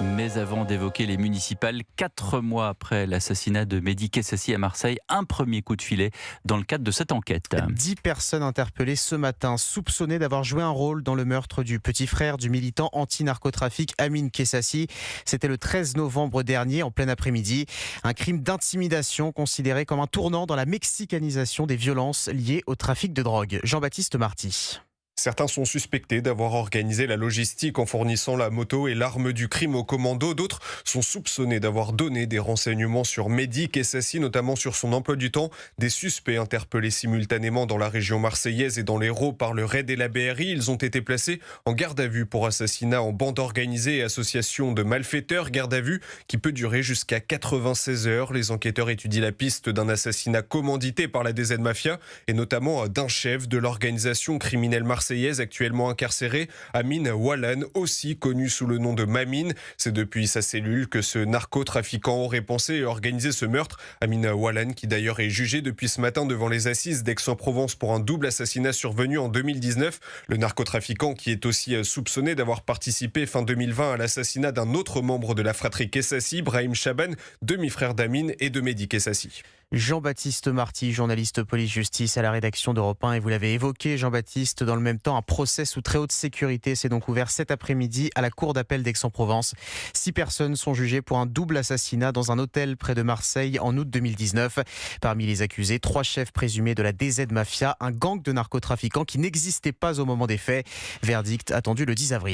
Mais avant d'évoquer les municipales, 4 mois après l'assassinat de Mehdi Kessassi à Marseille, un premier coup de filet dans le cadre de cette enquête. 10 personnes interpellées ce matin, soupçonnées d'avoir joué un rôle dans le meurtre du petit frère du militant anti-narcotrafic Amine Kessassi. C'était le 13 novembre dernier, en plein après-midi. Un crime d'intimidation considéré comme un tournant dans la mexicanisation des violences liées au trafic de drogue. Jean-Baptiste Marty. Certains sont suspectés d'avoir organisé la logistique en fournissant la moto et l'arme du crime au commando. D'autres sont soupçonnés d'avoir donné des renseignements sur Mehdi Kessassi, notamment sur son emploi du temps. Des suspects interpellés simultanément dans la région marseillaise et dans l'Hérault par le RAID et la BRI. Ils ont été placés en garde à vue pour assassinat en bande organisée et association de malfaiteurs. Garde à vue qui peut durer jusqu'à 96 heures. Les enquêteurs étudient la piste d'un assassinat commandité par la DZ Mafia et notamment d'un chef de l'organisation criminelle marseillaise actuellement incarcéré, Amine Wallan, aussi connu sous le nom de Mamine. C'est depuis sa cellule que ce narcotrafiquant aurait pensé et organisé ce meurtre. Amine Wallan, qui d'ailleurs est jugé depuis ce matin devant les assises d'Aix-en-Provence pour un double assassinat survenu en 2019. Le narcotrafiquant qui est aussi soupçonné d'avoir participé fin 2020 à l'assassinat d'un autre membre de la fratrie Kessassi, Brahim Chaban, demi-frère d'Amine et de Mehdi Kessassi. Jean-Baptiste Marty, journaliste police-justice à la rédaction d'Europe 1. Et vous l'avez évoqué, Jean-Baptiste, dans le même temps, un procès sous très haute sécurité s'est donc ouvert cet après-midi à la cour d'appel d'Aix-en-Provence. 6 personnes sont jugées pour un double assassinat dans un hôtel près de Marseille en août 2019. Parmi les accusés, 3 chefs présumés de la DZ Mafia, un gang de narcotrafiquants qui n'existait pas au moment des faits. Verdict attendu le 10 avril.